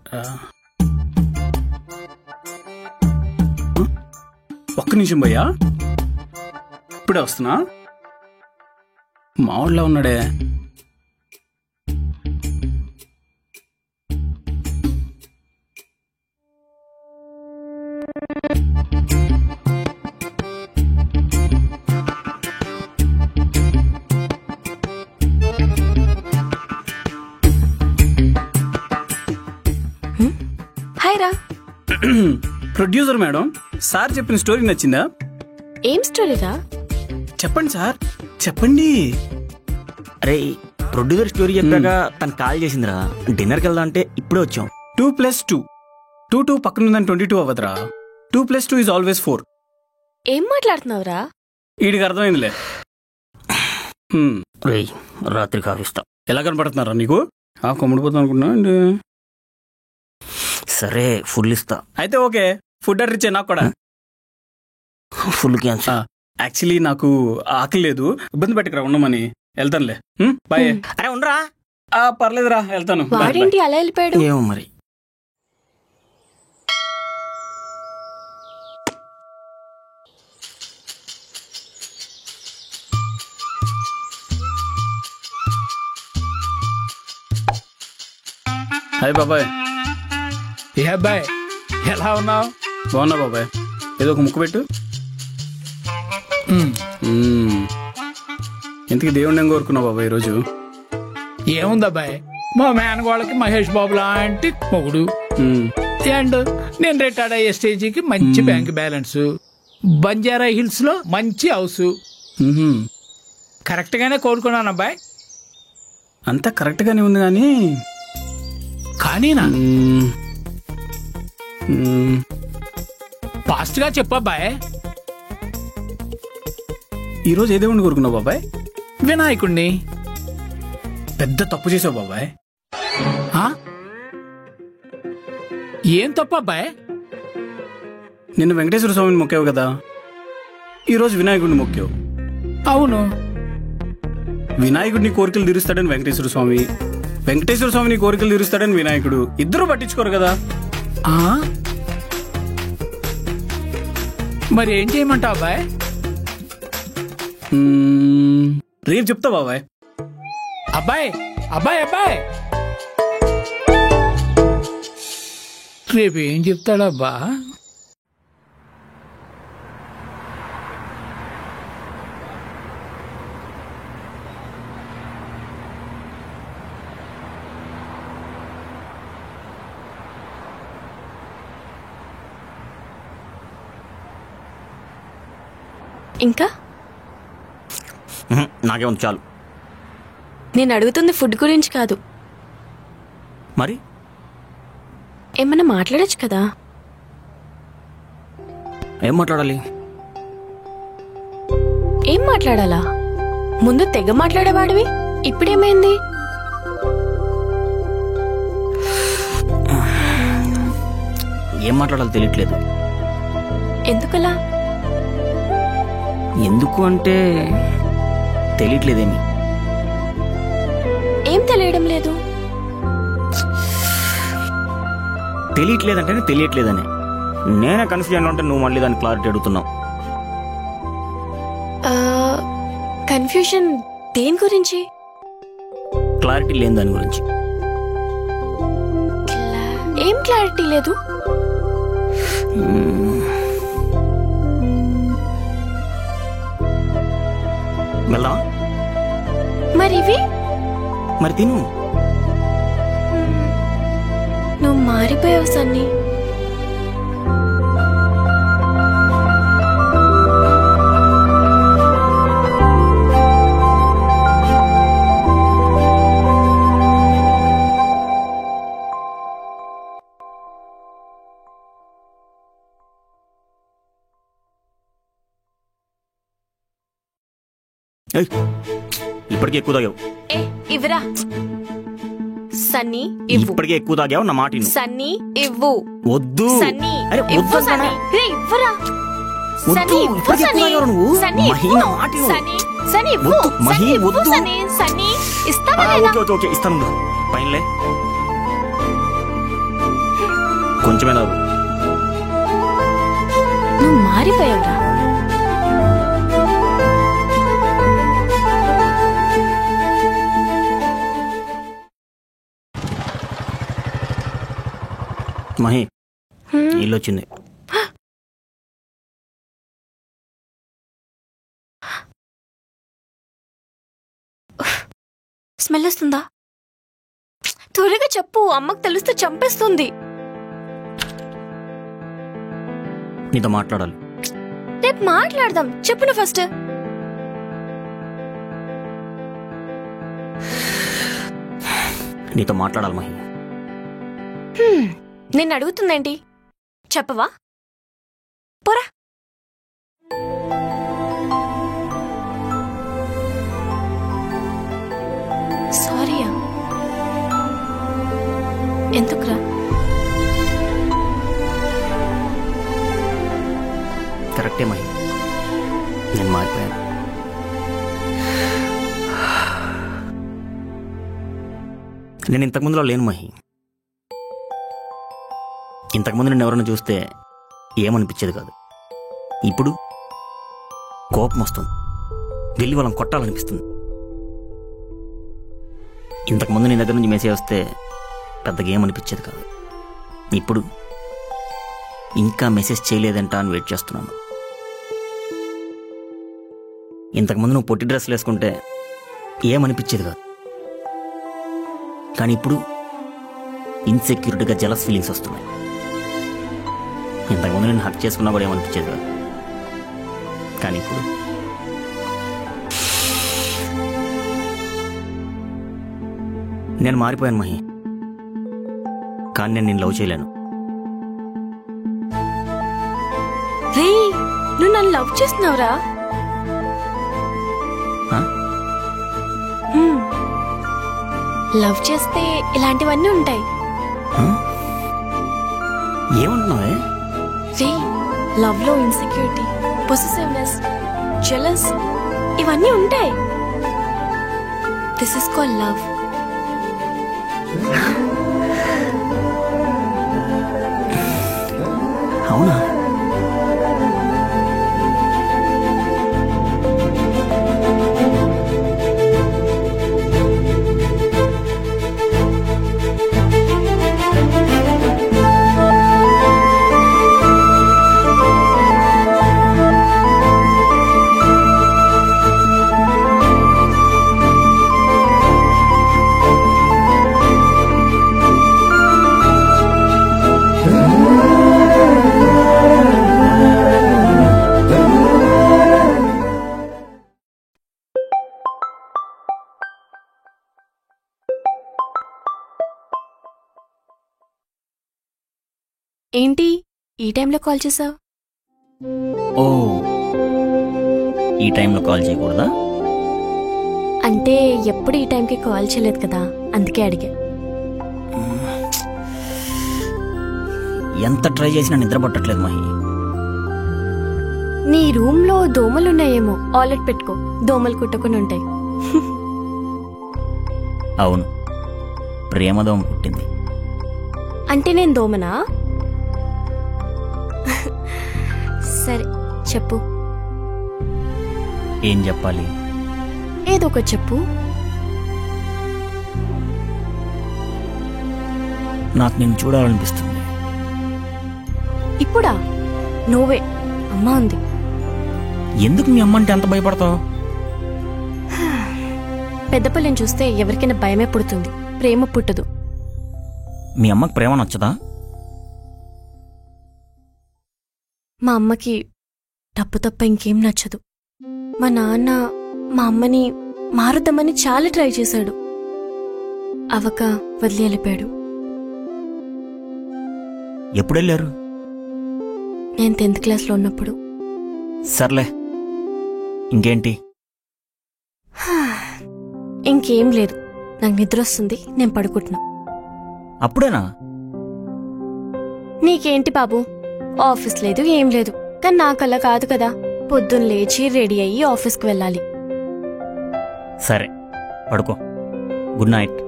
ఒక్క నిమిషం భయ్యా, ఇప్పుడే వస్తున్నా. మావాడిలా ఉన్నాడే. హాయ్ రా. ప్రొడ్యూసర్ మేడం, సార్ చెప్పిన స్టోరీ నచ్చిందా? ఏం స్టోరీరా? చెప్పండి సార్, చెప్పండి. అరే, ప్రొడ్యూసర్ స్టోరీ చెప్పాక తను కాల్ చేసిందిరా, డిన్నర్కి వెళ్దా అంటే ఇప్పుడే వచ్చాం. 2+2 2 పక్కన ఉందని 22 అవ్వదురా. 2+2 ఈజ్ ఆల్వేస్ 4. ఏం మాట్లాడుతున్నావురా? వీడికి అర్థమైందిలే. రేయ్, రాత్రి కావిస్తా. ఎలా కనపడుతున్నారా నీకు? కొమ్ముడిపోతాం అనుకున్నా అండి. సరే, ఫుల్ ఇస్తా. అయితే ఓకే, ఫుడ్ ఆర్డర్ ఇచ్చే నాకు కూడా. Full cancer. యాక్చువల్లీ నాకు ఆకలి లేదు, ఇబ్బంది పెట్టకరా, ఉండమని. వెళ్తానులే, బాయ్. అరే ఉండరా. పర్లేదురా, వెళ్తాను. వాడేంటి అలా వెళ్ళిపోయాడు? ఏమో మరి. హాయ్ బాబాయ్. ఏ అబ్బాయి, ఎలా ఉన్నావు? బాగున్నా బాబాయ్. ఏదో ఒక ముక్కు పెట్టు. ఇంతకీ దేవుడిని ఏం కోరుకున్నావు బాబాయ్ ఈరోజు? ఏముందబ్బాయి, మా మేనగోళ్ళకి మహేష్ బాబు లాంటి మొగుడు, అండ్ నేను రిటైర్డ్ అయ్యే స్టేజీకి మంచి బ్యాంక్ బ్యాలెన్స్, బంజారా హిల్స్ లో మంచి హౌస్. కరెక్ట్ గానే కోరుకున్నాను అబ్బాయి. అంతా కరెక్ట్ గానే ఉంది కానీ కానీనా? ఫాస్ట్ గా చెప్పబ్బాయ్. ఈరోజు ఏ దేవుడిని కోరుకున్నావు బాబాయ్? వినాయకుడిని. పెద్ద తప్పు చేసావు బాబాయ్. ఏం తప్పు అబ్బాయ్? నిన్న వెంకటేశ్వర స్వామిని మొక్కావు కదా, ఈరోజు వినాయకుడిని మొక్కావు. అవును. వినాయకుడిని కోరికలు తీరుస్తాడని వెంకటేశ్వర స్వామి, వెంకటేశ్వర స్వామిని కోరికలు తీరుస్తాడని వినాయకుడు. ఇద్దరు పట్టించుకోరు కదా. మరి ఏం చేయమంటావు అబ్బాయ్? రేపు చెప్తా బాబాయ్. అబ్బాయ్ అబ్బాయ్ అబ్బాయ్, రేపు ఏం చెప్తాడబ్బా? ఇంకా నాకేముంది, చాలు. నేను అడుగుతుంది ఫుడ్ గురించి కాదు. మరి ఏమన్నా మాట్లాడచ్చు కదా? ఏం మాట్లాడాలి? ఏం మాట్లాడాలా? ముందు తెగ మాట్లాడేవాడివి, ఇప్పుడేమైంది? ఏం మాట్లాడాలో తెలియట్లేదు. ఎందుకలా? ఎందుకు అంటే తెలియట్లేదేమి. ఏం తెలియడం లేదు? తెలియట్లేదంటేనే తెలియట్లేదని. నేనే కన్ఫ్యూజన్లో ఉంటే నువ్వు మళ్ళీ దాన్ని క్లారిటీ అడుగుతున్నావు. కన్ఫ్యూషన్ దేని గురించి? క్లారిటీ లేని దాని గురించి. ఏం క్లారిటీ లేదు? వెళ్దాం. మరి ఇవి? మరి తిను. నువ్వు మారిపోయావు సన్నీ. ఇప్పటికే ఎక్కువ తాగావు. ఏ ఇవ్వరా సన్నీ, ఇవ్వు. ఇప్పటికే ఎక్కువ తాగావు. నా మాట విను. సన్నీ ఇవ్వు. వద్దు. సన్నీ అరే ఇవ్వు. వద్దు సన్నీ రే ఇవ్వరా. వద్దు. సన్నీ ఇవ్వు. ఇప్పటికే ఎక్కువ సన్నీ తాగావు నువ్వు. సన్నీ మహి, ఇవ్వు. నా మాట విను. సన్నీ సన్నీ ఇవ్వు. వద్దు. మహి, సన్నీ ఇవ్వు. వద్దు. సన్నీ సన్నీ ఇస్తావా లేదా? ఓకే ఓకే ఓకే ఇస్తాను. పైనలే కొంచెమే తాగు. నువ్వు మారిపోయావురా. మహి ఇల్లు వచ్చింది. స్మెల్ వస్తుందా? త్వరగా చెప్పు, అమ్మకు తెలిస్తే చంపేస్తుంది. నీతో మాట్లాడాలి. రేపు మాట్లాడదాం. చెప్పు నువ్వు ఫస్ట్. నీతో మాట్లాడాలి మహి. నిన్ను అడుగుతుందేంటి? చెప్పవా? పోరా. సారీయా? ఎందుకురా? కరెక్టే మహి, నేను మారిపోయాను. నేను ఇంతకుముందులో లేను మహి. ఇంతకుముందు నేను ఎవరైనా చూస్తే ఏమనిపించేది కాదు. ఇప్పుడు కోపం వస్తుంది. వెళ్ళి వాళ్ళని కొట్టాలనిపిస్తుంది. ఇంతకుముందు నీ దగ్గర నుంచి మెసేజ్ వస్తే పెద్దగా ఏమనిపించేది కాదు. ఇప్పుడు ఇంకా మెసేజ్ చేయలేదంట అని వెయిట్ చేస్తున్నాను. ఇంతకుముందు నువ్వు పొట్టి డ్రెస్సులు వేసుకుంటే ఏమనిపించేది కాదు. కానీ ఇప్పుడు ఇన్సెక్యూరిటీగా జలస్ ఫీలింగ్స్ వస్తున్నాయి. ఇంతకుముందు నేను హక్ చేసుకున్నా కూడా ఏమనిపించేది కాదు. కానీ ఇప్పుడు నేను మారిపోయాను మహి. కానీ నేను నిన్ను లవ్ చేయలేను. రే, నువ్వు నన్ను లవ్ చేస్తున్నావురా? ఆ? లవ్ చేస్తే ఇలాంటివన్నీ ఉంటాయి. ఏమంటున్నావే? రే, లవ్ లో ఇన్సెక్యూరిటీ, పొసెసివ్నెస్, జెలస్ ఇవన్నీ ఉంటాయి. This is called love. అవునా? ఏంటి ఈ టైంలో కాల్ చేసావు? ఓ, ఈ టైంలో కాల్ చేయకూడదా? అంటే ఎప్పుడు ఈ టైంకి కాల్ చేయలేదు కదా, అందుకే అడిగా. ఎంత ట్రై చేసినా నిద్ర పట్టట్లేదు మహి. నీ రూమ్ లో దోమలున్నాయేమో, ఆలెట్ పెట్టుకో, దోమలు కుట్టుకుని ఉంటాయి. అవును, ప్రేమదోమ పుట్టింది. అంటే నేను దోమనా? సరే చెప్పు. ఏం చెప్పాలి? ఏదో ఒకటి చెప్పు. నాకు నిన్ను చూడాలనిపిస్తుంది. ఇప్పుడా? నోవే, అమ్మా ఉంది. ఎందుకు మీ అమ్మ అంటే అంత భయపడతావు? పెద్ద పిల్లని చూస్తే ఎవరికైనా భయమే పుడుతుంది, ప్రేమ పుట్టదు. మీ అమ్మకి ప్రేమ నచ్చదా? మా అమ్మకి డబ్బు తప్ప ఇంకేం నచ్చదు. మా నాన్న మా అమ్మని మారుద్దామని చాలా ట్రై చేశాడు, అవక వదిలి వెళ్ళిపోయాడు. ఎప్పుడు వెళ్ళారు? నేను 10th క్లాస్లో ఉన్నప్పుడు. సర్లే, ఇంకేంటి? ఇంకేం లేదు, నాకు నిద్ర వస్తుంది, నేను పడుకుంటున్నా. అప్పుడేనా? నీకేంటి బాబు, ఆఫీస్ లేదు ఏం లేదు, కానీ నాకల్లా కాదు కదా. పొద్దున్న లేచి రెడీ అయ్యి ఆఫీస్కి వెళ్ళాలి. సరే పడుకో. Good night.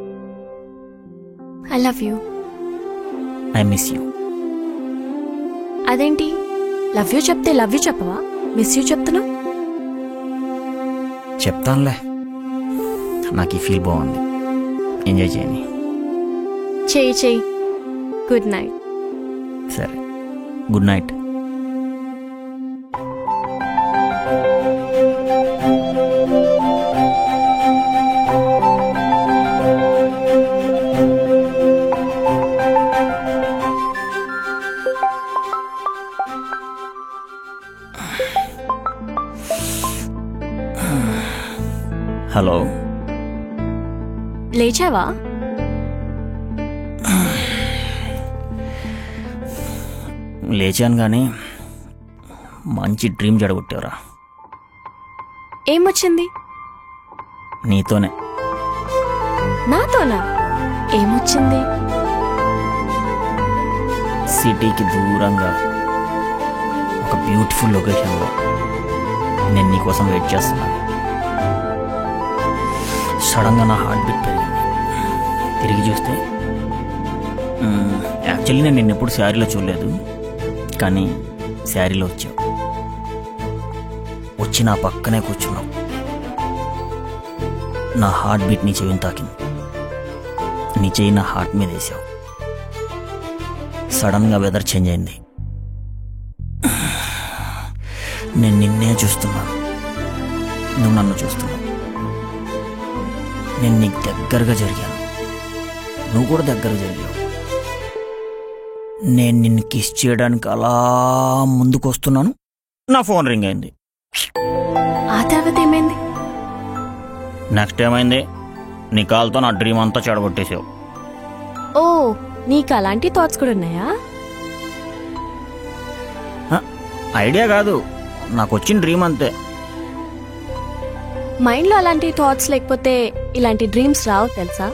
I love you. I miss you. అదేంటి లవ్ యూ చెప్తే లవ్ యూ చెప్పవా, మిస్ యూ చెప్తున్నా? చెప్తానులే, నాకు ఈ ఫీల్ బాగుంది, ఎంజాయ్ చేయని. చెయ్యి చెయ్యి. Good night. సరే, గుడ్ నైట్. హలో, లేచావా? లేచాను కానీ మంచి డ్రీమ్ జడగొట్టావురా. ఏమొచ్చింది? నీతోనే. నాతోనా? ఏమొచ్చింది? సిటీకి దూరంగా ఒక బ్యూటిఫుల్ లొకేషన్లో నేను నీకోసం వెయిట్ చేస్తున్నాను. సడన్గా నా హార్ట్ బీట్ పెరిగింది. తిరిగి చూస్తే యాక్చువల్లీ నేను నిన్నెప్పుడు శారీలో చూడలేదు, కానీ శారీలో వచ్చావు. వచ్చి నా పక్కనే కూర్చున్నావు. నా హార్ట్ బీట్ నీ చెవిని తాకింది. నీ చెయ్యి నా హార్ట్ మీద వేసావు. సడన్గా వెదర్ చేంజ్ అయింది. నేను నిన్నే చూస్తున్నాను, నువ్వు నన్ను చూస్తున్నావు. నేను నీకు దగ్గరగా జరిగాను, నువ్వు కూడా దగ్గర జరిగావు. నేను నిన్ను కిస్ చేయడానికి అలా ముందుకు వస్తున్నాను, నా ఫోన్ రింగ్ అయింది. ఆ తర్వాత ఏమైంది? నెక్స్ట్ ఏమైంది? నీ కాల్తో నా డ్రీమ్ అంతా చెడగొట్టేసావు. ఓ, నీకు అలాంటి థాట్స్ కూడా ఉన్నాయా? ఐడియా కాదు, నాకు వచ్చిన డ్రీమ్ అంతే. మైండ్లో అలాంటి థాట్స్ లేకపోతే ఇలాంటి డ్రీమ్స్ రావు తెలుసా?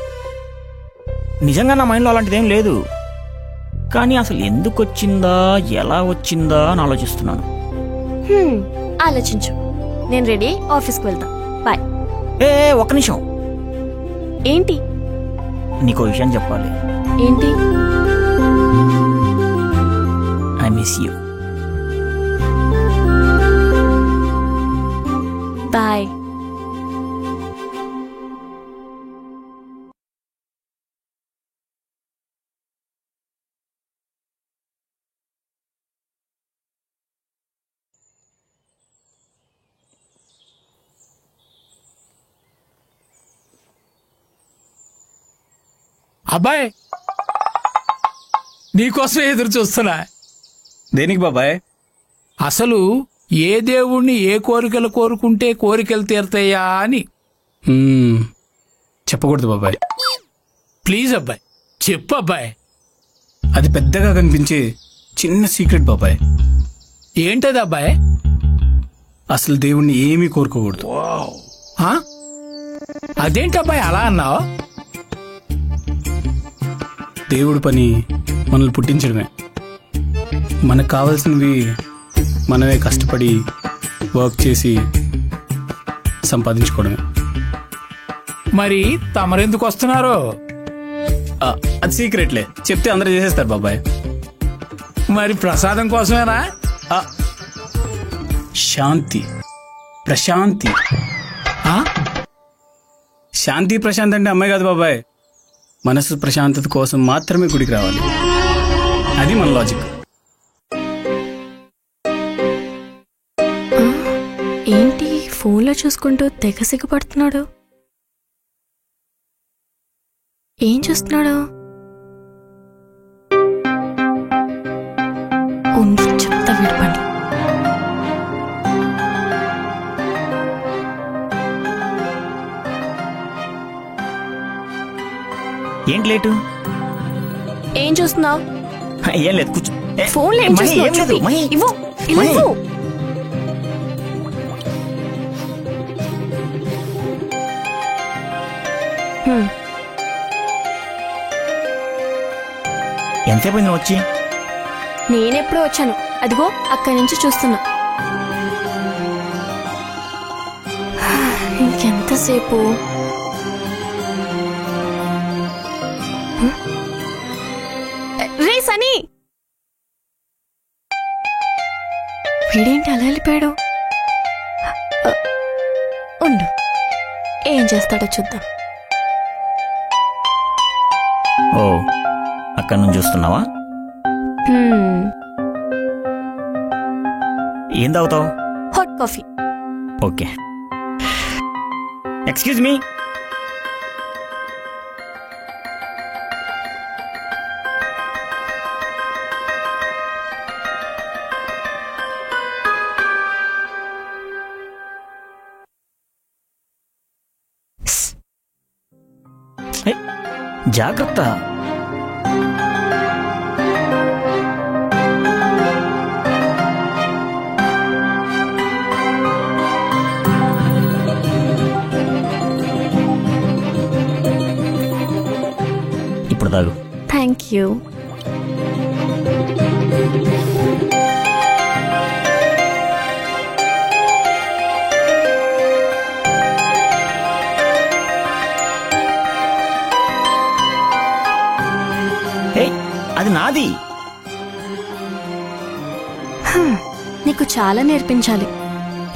నిజంగా నా మైండ్లో అలాంటిది ఏం లేదు, కానీ అసలు ఎందుకు వచ్చిందా, ఎలా వచ్చిందా అని ఆలోచిస్తున్నాను. ఆలోచించు. నేను రెడీ, ఆఫీస్కి వెళ్తా. బాయ్. ఏ ఒక్క నిమిషం. ఏంటి? నీకో విషయం చెప్పాలి. ఏంటి? I miss you. బాయ్. అబ్బాయి, నీకోసమే ఎదురు చూస్తున్నా. దేనికి బాబాయ్? అసలు ఏ దేవుణ్ణి ఏ కోరికలు కోరుకుంటే కోరికలు తీరతాయా అని. చెప్పకూడదు బాబాయ్. ప్లీజ్ అబ్బాయి, చెప్పు అబ్బాయి. అది పెద్దగా కనిపించే చిన్న సీక్రెట్ బాబాయ్. ఏంటది అబ్బాయి? అసలు దేవుణ్ణి ఏమీ కోరుకోకూడదు. ఆ? అదేంటబ్బాయి అలా అన్నావు? దేవుడి పని మనల్ని పుట్టించడమే. మనకు కావాల్సినవి మనమే కష్టపడి వర్క్ చేసి సంపాదించుకోవడమే. మరి తమరెందుకు వస్తున్నారు? అది సీక్రెట్లే, చెప్తే అందరూ చేసేస్తారు బాబాయ్. మరి ప్రసాదం కోసమేనా? శాంతి, ప్రశాంతి. ఆ? శాంతి ప్రశాంతి అంటే అమ్మాయి కాదు బాబాయ్, మనసు ప్రశాంతత కోసం మాత్రమే గుడికి రావాలి. అది మన లాజిక్. ఏంటి ఫోన్లో చూసుకుంటూ తెగ సిగ్గుపడుతున్నాడు? ఏం చూస్తున్నాడు? ఉండు చెప్తా విడపండి. ఏంటి లేటు? ఏం చూస్తున్నావు? ఏం లేదు, కూర్చో. ఫోన్లో ఏం మహి, చూస్తున్నావు? ఏం లేదు, చూపి. మహి. ఇవ్వు, ఇలా మహి. ఇవ్వు. ఎంతసేపు అయింది నువ్వు వచ్చి? నేనెప్పుడో వచ్చాను, అదిగో అక్కడి నుంచి చూస్తున్నా. ఇంకెంతసేపు? రే సనీ, వీడేంటి అలా వెళ్ళిపోయాడు? ఉండు, ఏం చేస్తాడో చూద్దాం. ఓ, అక్కడి నుంచి చూస్తున్నావా? ఏం తాగుతావు? Hot coffee. Okay. Excuse me. జాగ్రత్త. ఇప్పుడు తాగు. Thank you. అది నాది. నీకు చాలా నేర్పించాలి.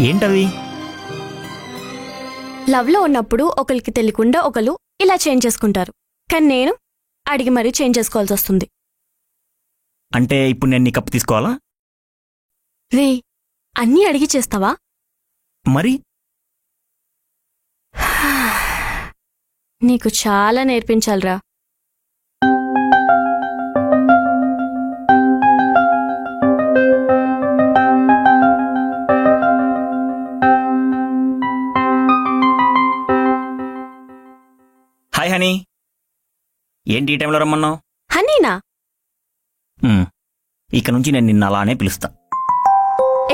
ఏంటవి? లవ్ లో ఉన్నప్పుడు ఒకరికి తెలియకుండా ఒకరు ఇలా చేంజ్ చేసుకుంటారు, కానీ నేను అడిగి మరీ చేంజ్ చేసుకోవాల్సి వస్తుంది. అంటే ఇప్పుడు నేను నీ కప్పు తీసుకోవాలా? రే, అన్నీ అడిగి చేస్తావా? మరి నీకు చాలా నేర్పించాలిరా. Hi honey. ఏంటి ఈ టైంలో రమ్మన్నావు? హనీనా? ఇక నుంచి నేను నిన్న అలానే పిలుస్తా.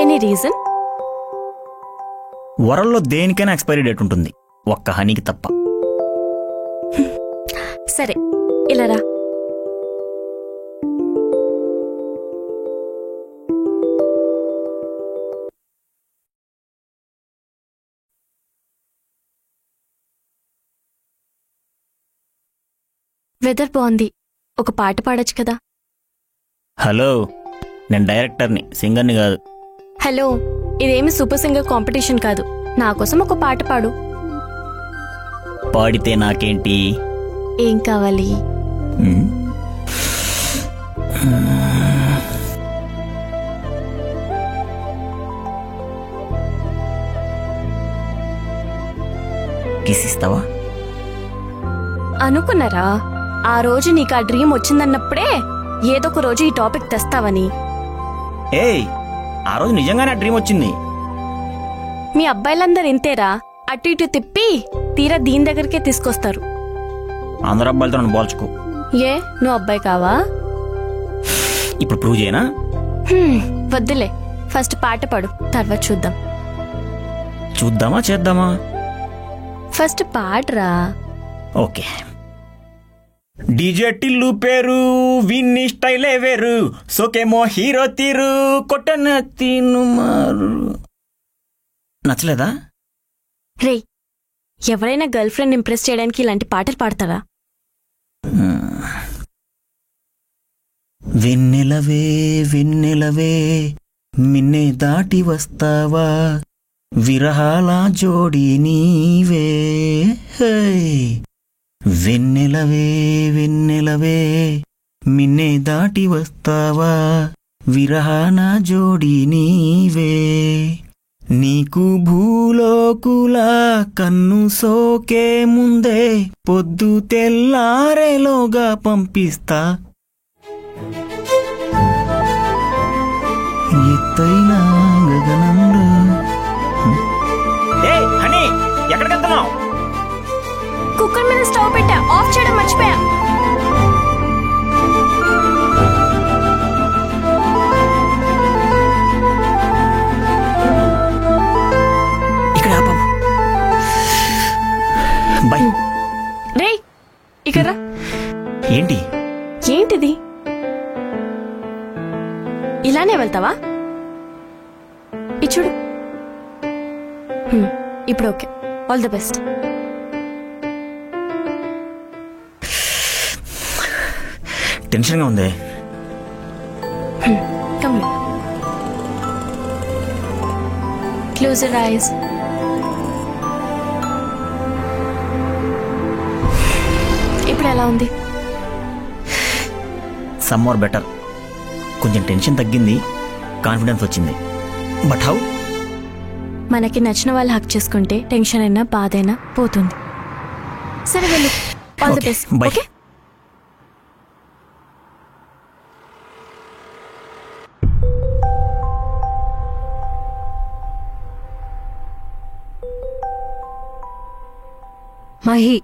Any reason? వరల్లో దేనికైనా ఎక్స్పైరీ డేట్ ఉంటుంది, ఒక్క హనీకి తప్ప. సరే, ఇలా రా. వెదర్ బాగుంది, ఒక పాట పాడొచ్చు కదా. హలో, నేను డైరెక్టర్ని, సింగర్ని కాదు. హలో, ఇదేమి సూపర్ సింగర్ కాంపిటీషన్ కాదు. నా కోసం ఒక పాట పాడు. పాడితే నాకేంటి? ఏం కావాలి? కిసిస్తావా? అనుకున్నారా ఆ రోజు నీకు ఆ డ్రీమ్ వచ్చిందన్నప్పుడే ఏదో ఒక రోజు ఈ టాపిక్ తెస్తావని? ఏయ్, ఆ రోజు నిజంగానే ఆ డ్రీమ్ వచ్చింది. మీ అబ్బాయిలందరూ ఇంతేరా, అటు ఇటు తిప్పి తీరా దీని దగ్గరికే తీసుకొస్తారు. అందరు అబ్బాయిలతో నన్ను పోల్చుకో. ఏ, నువ్వు అబ్బాయి కావా? ఇప్పుడు ప్రూవ్ చేయనా? వద్దులే, ఫస్ట్ పాట పాడు, తర్వాత చూద్దాం. చూద్దామా చేద్దామా? ఫస్ట్ పాడరా. ఓకే. డీజే టిల్లు పేరు విన్ని స్టైలే వేరు సోకేమో హీరో తీరు కొట్టన తీను మారు. నచ్చలేదా? రే, ఎవరైనా గర్ల్ ఫ్రెండ్ ఇంప్రెస్ చేయడానికి ఇలాంటి పాటలు పాడతారా? వెన్నెలవే వెన్నెలవే మిన్నే దాటి వస్తావా విరహాల జోడి నీవే. వెన్నెలవే వెన్నెలవే మిన్నే దాటి వస్తావా విరహాన జోడి నీవే. నీకు భూలోకులా కన్ను సోకే ముందే పొద్దు తెల్లారేలోగా పంపిస్తా. ఎత్తైన గగనంలో. హనీ, ఎక్కడికి వెళ్తున్నావు? కుక్కర్ మీద స్టవ్ పెట్టా, ఆఫ్ చేయడం మర్చిపోయా. ఇక్కడ బాబు. బై. రే, ఇక్కడ ఏంటి? ఏంటిది? ఇలానే వెళ్తావా? చూడు. ఇప్పుడు ఓకే. All the best. టెన్షన్గా ఉంది. Come close your ice. ఇప్పుడు ఎలా ఉంది? Some more better. కొంచెం టెన్షన్ తగ్గింది, కాన్ఫిడెన్స్ వచ్చింది. But how? మనకి నచ్చిన వాళ్ళు హక్ చేసుకుంటే టెన్షన్ అయినా బాధ అయినా పోతుంది. సరే వెళ్ళు. All the best. By. Okay. Mahi,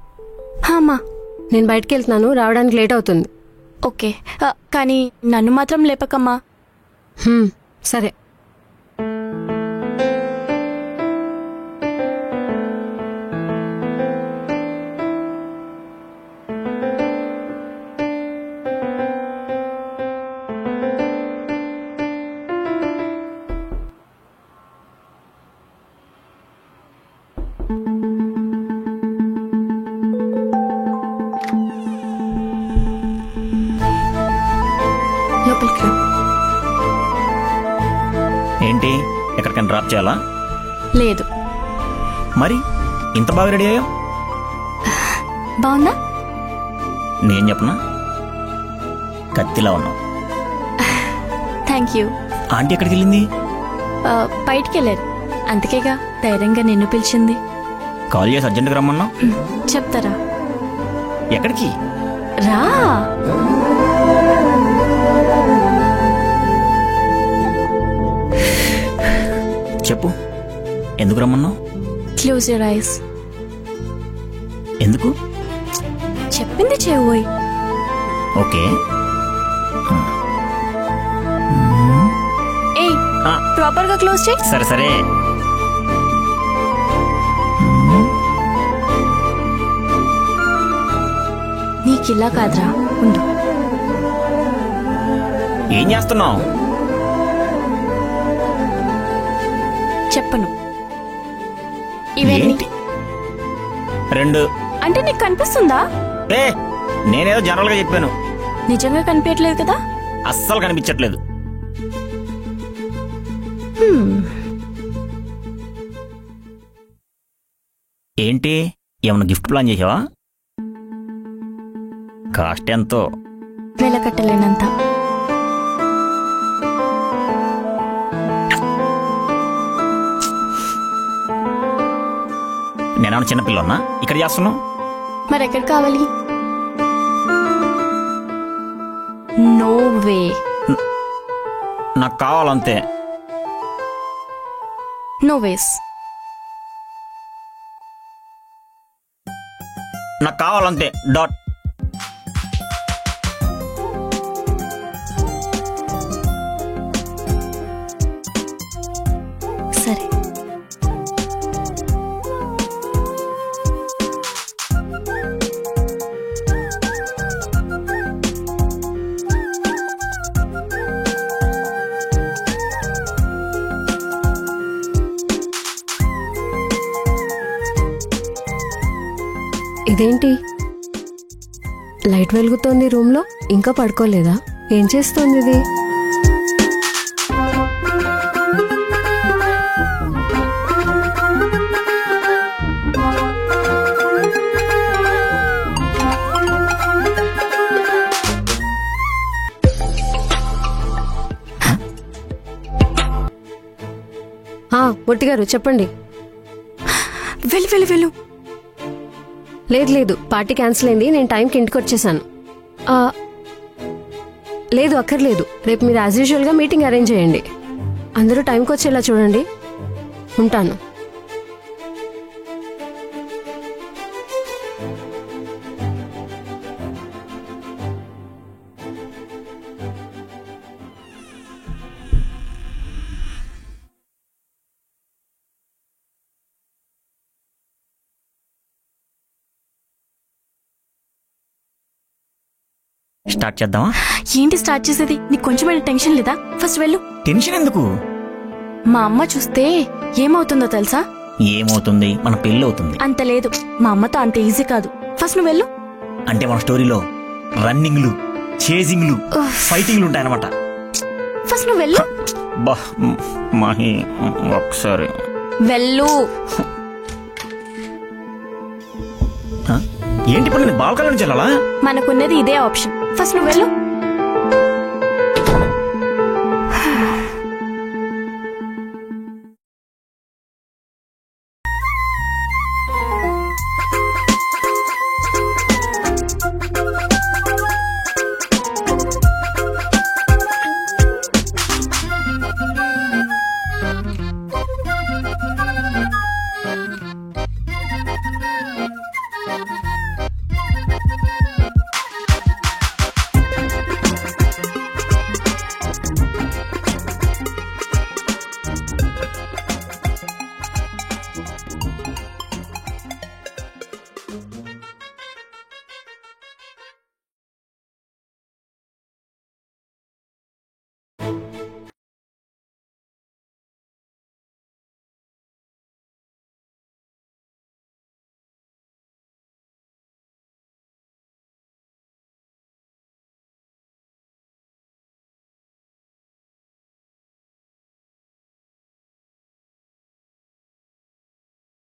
అమ్మా, నేను బయటకు వెళ్తున్నాను, రావడానికి లేట్ అవుతుంది. ఓకే. కానీ నన్ను మాత్రం లేపకమ్మా. సరే. లోపలికి రా. ఏంటి, ఎక్కడికైనా డ్రాప్ చేయాలా? లేదు. మరి ఇంత బాగా రెడీ అయ్యా? బాగుందా? నేను చెప్పనా, కత్తిలా ఉన్నావు. Thank you. ఆంటీ ఎక్కడికి వెళ్ళింది? బయటికి వెళ్ళారు, అందుకేగా ధైర్యంగా నిన్ను పిలిచింది. కాల్ చేసి అర్జెంట్గా రమ్మన్నా. చెప్తారా? ఎక్కడికి? రా. చెప్పు, ఎందుకు రమ్మన్నావు? Close your eyes. ఎందుకు? చెప్పింది చేయబోయ్. ఓకే. ఏయ్, ప్రాపర్ గా క్లోజ్ చేయి. సరే సరే. నీకిలా కాదురా, ఉండు. ఏం చేస్తున్నావు? చెప్పను. ఇవేంటి? ఏంటి? 2. అంటే నీకు కనిపిస్తుందా? ఏ, నేనేదో జనరల్ గా చెప్పాను. నిజంగా కనిపించట్లేదు కదా? అస్సలు కనిపించట్లేదు. ఏంటి, ఏమన్నా గిఫ్ట్ ప్లాన్ చేసావా? కాస్ట్ ఎంతో? వెలకట్టలేనంత. నేనేమన్నా చిన్నపిల్లన్నా ఇక్కడ చేస్తున్నావు? మరెక్కడ కావాలి? No way. నాకు కావాలంతే. నో వేస్. నాకు కావాలంతే. డాట్. సరే. ఇదేంటి లైట్ వెలుగుతోంది రూమ్లో, ఇంకా పడుకోలేదా? ఏం చేస్తోంది ఇది? పొట్టి గారు చెప్పండి. వెళ్ళు వెళ్ళు వెళ్ళు. లేదు లేదు, పార్టీ క్యాన్సిల్ అయింది, నేను టైంకి ఇంటికి వచ్చేసాను. లేదు అక్కర్లేదు, రేపు మీరు యాజ్ యూజువల్గా మీటింగ్ అరేంజ్ చేయండి. అందరూ టైంకి వచ్చేలా చూడండి. ఉంటాను. స్టార్ట్ చేద్దామా? ఏంటి స్టార్ట్ చేసేది? నీకు కొంచెమైనా టెన్షన్ లేదా? ఫస్ట్ వెళ్ళు. టెన్షన్ ఎందుకు? మా అమ్మ చూస్తే ఏమవుతుందో తెలుసా? ఏమవుతుంది? మన పెళ్ళి అవుతుంది. అంత లేదు, మా అమ్మతో అంత ఈజీ కాదు. ఫస్ట్ నువ్వు వెళ్ళు. అంటే మన స్టోరీలో రన్నింగ్లు, చేజింగ్లు, ఫైటింగ్లు ఉంటాయన్నమాట. ఫస్ట్ నువ్వు వెళ్ళు. బా మాహి, ఒకసారి వెళ్ళు. ఏంటి పని? బాల్కనీ నుంచి వెళ్ళాలా? మనకున్నది ఇదే ఆప్షన్. ఫస్ట్ నువ్వు వెళ్ళు.